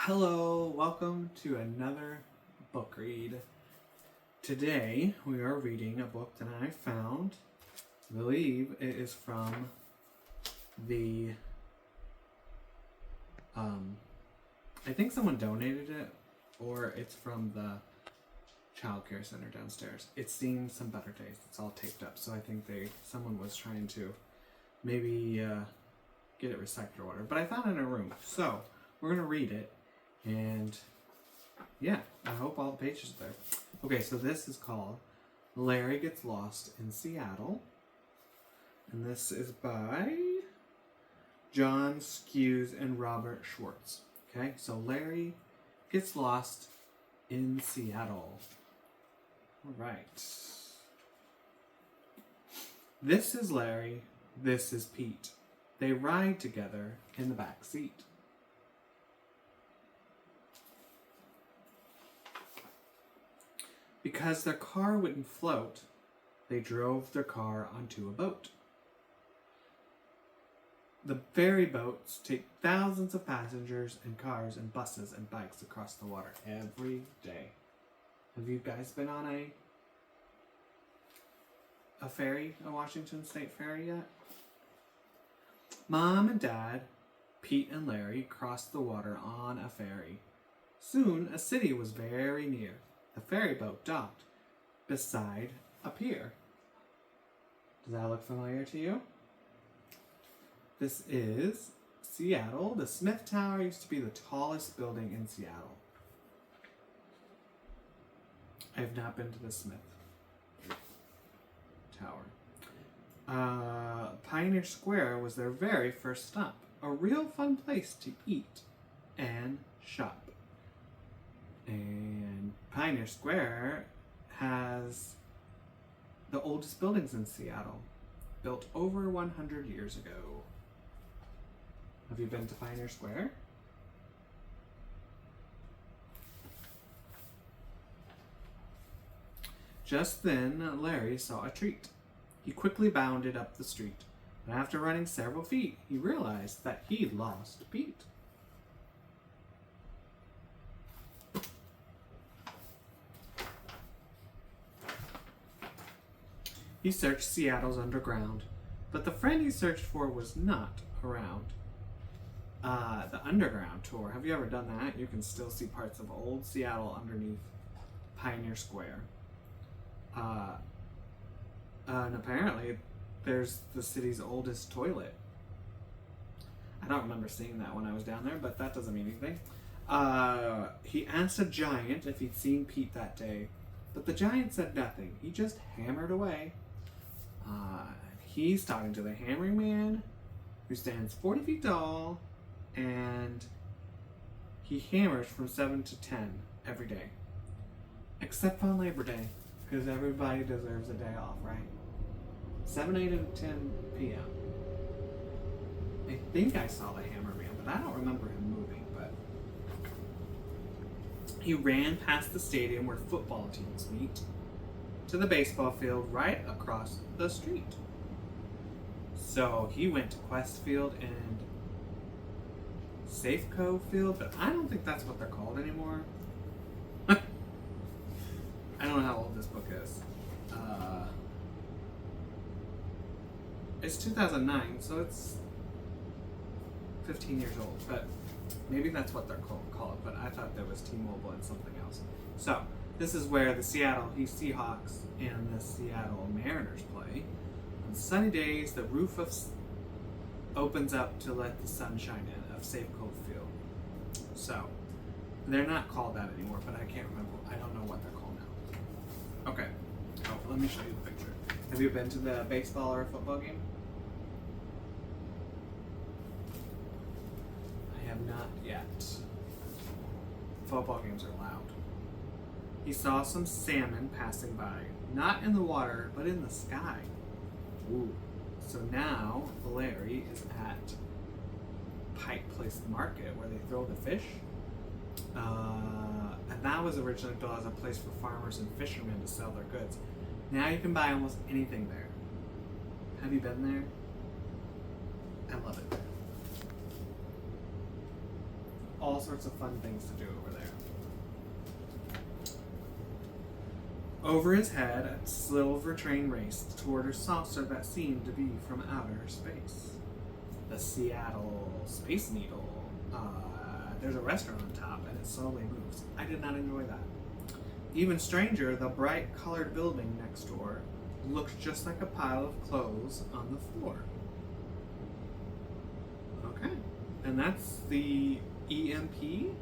Hello, welcome to another book read. Today we are reading a book that I found. I believe it is from the I think someone donated it, or it's from the child care center downstairs. It's seen some better days. It's all taped up, so I think someone was trying to maybe get it recycled or whatever. But I found it in a room, so we're gonna read it. And yeah, I hope all the pages are there. Okay, so this is called Larry Gets Lost in Seattle. And this is by John Skewes and Robert Schwartz. Okay, so Larry Gets Lost in Seattle. All right. This is Larry. This is Pete. They ride together in the back seat. Because their car wouldn't float, they drove their car onto a boat. The ferry boats take thousands of passengers and cars and buses and bikes across the water every day. Have you guys been on a ferry, a Washington State ferry yet? Mom and Dad, Pete and Larry crossed the water on a ferry. Soon a city was very near. The ferry boat docked beside a pier. Does that look familiar to you? This is Seattle. The Smith Tower used to be the tallest building in Seattle. I have not been to the Smith Tower. Pioneer Square was their very first stop. A real fun place to eat and shop. And Pioneer Square has the oldest buildings in Seattle, built over 100 years ago. Have you been to Pioneer Square? Just then, Larry saw a treat. He quickly bounded up the street, but after running several feet, he realized that he'd lost Pete. He searched Seattle's underground, but the friend he searched for was not around. The underground tour. Have you ever done that? You can still see parts of old Seattle underneath Pioneer Square. And apparently, there's the city's oldest toilet. I don't remember seeing that when I was down there, but that doesn't mean anything. He asked a giant if he'd seen Pete that day, but the giant said nothing. He just hammered away. He's talking to the hammering man, who stands 40 feet tall, and he hammers from 7 to 10 every day. Except on Labor Day, because everybody deserves a day off, right? 7, 8, and 10 p.m. I think I saw the hammer man, but I don't remember him moving, but he ran past the stadium where football teams meet to the baseball field right across the street. So he went to Quest Field and Safeco Field, but I don't think that's what they're called anymore. I don't know how old this book is. It's 2009, so it's 15 years old, but maybe that's what they're called, but I thought there was T-Mobile and something else. So, this is where the Seattle Seahawks and the Seattle Mariners play. On sunny days, the roof opens up to let the sun shine in of Safeco Field. So, they're not called that anymore, but I can't remember. I don't know what they're called now. Okay. Oh, let me show you the picture. Have you been to the baseball or football game? I have not yet. Football games are loud. He saw some salmon passing by, not in the water, but in the sky. Ooh. So now Larry is at Pike Place Market, where they throw the fish. And that was originally built as a place for farmers and fishermen to sell their goods. Now you can buy almost anything there. Have you been there? I love it there. all sorts of fun things to do over there. Over his head, a silver train raced toward a saucer that seemed to be from outer space. The Seattle Space Needle. There's a restaurant on top, and it slowly moves. I did not enjoy that. Even stranger, the bright colored building next door looked just like a pile of clothes on the floor. Okay. And that's the EMP,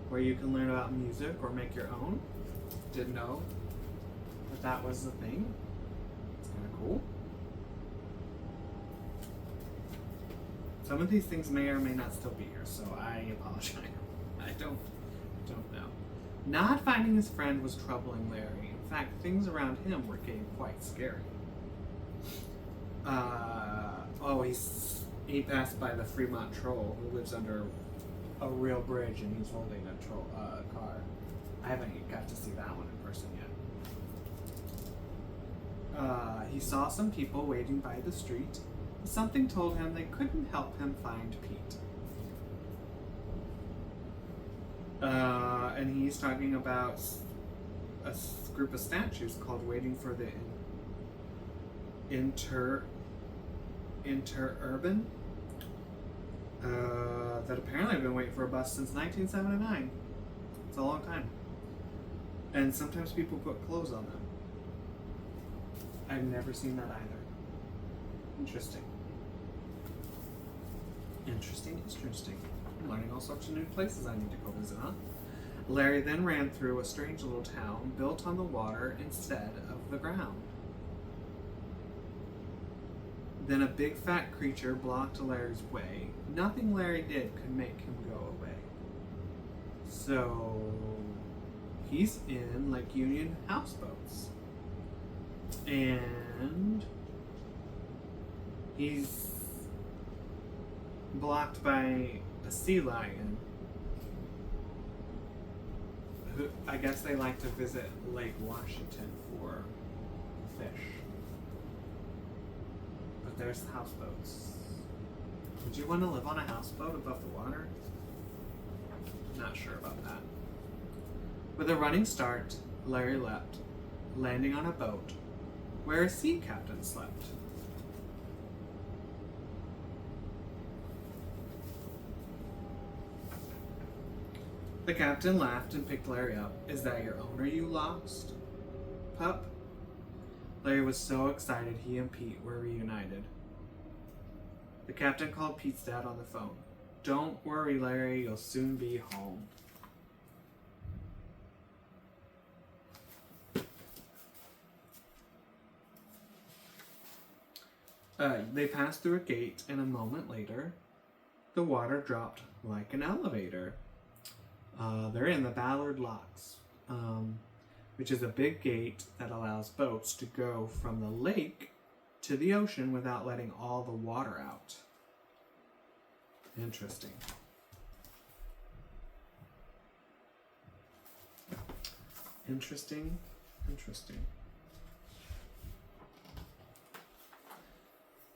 where you can learn about music or make your own. Didn't know that was the thing. It's kind of cool. Some of these things may or may not still be here, so I apologize. I don't know. Not finding his friend was troubling Larry. In fact, things around him were getting quite scary. He passed by the Fremont Troll, who lives under a real bridge, and he's holding a car. I haven't got to see that one in person yet. He saw some people waiting by the street. Something told him they couldn't help him find Pete. And he's talking about a group of statues called Waiting for the Interurban. That apparently have been waiting for a bus since 1979. It's a long time. And sometimes people put clothes on them. I've never seen that either. Interesting. Interesting. I'm learning all sorts of new places I need to go visit, huh? Larry then ran through a strange little town built on the water instead of the ground. Then a big fat creature blocked Larry's way. Nothing Larry did could make him go away. So he's in Lake Union houseboats. And he's blocked by a sea lion. Who, I guess they like to visit Lake Washington for fish. But there's houseboats. Would you want to live on a houseboat above the water? Not sure about that. With a running start, Larry leapt, landing on a boat where a sea captain slept. The captain laughed and picked Larry up. "Is that your owner you lost, pup?" Larry was so excited he and Pete were reunited. The captain called Pete's dad on the phone. "Don't worry, Larry, you'll soon be home." They passed through a gate, and a moment later, the water dropped like an elevator. They're in the Ballard Locks, which is a big gate that allows boats to go from the lake to the ocean without letting all the water out. Interesting. Interesting.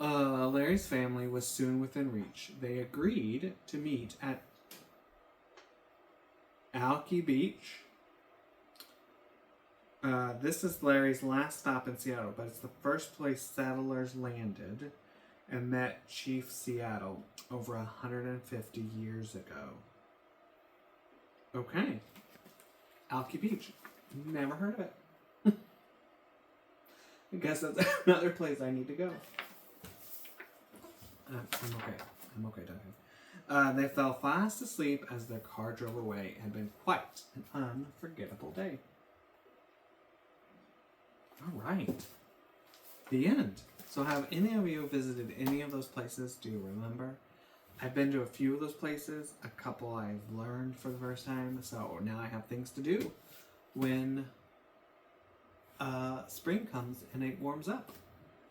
Larry's family was soon within reach. They agreed to meet at Alki Beach. This is Larry's last stop in Seattle, but it's the first place settlers landed and met Chief Seattle over 150 years ago. Okay. Alki Beach. Never heard of it. I guess that's another place I need to go. I'm okay, Duncan. They fell fast asleep as their car drove away. It had been quite an unforgettable day. All right. The end. So have any of you visited any of those places? Do you remember? I've been to a few of those places. A couple I've learned for the first time. So now I have things to do when spring comes and it warms up.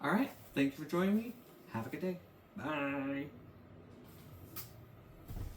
All right. Thank you for joining me. Have a good day. Bye.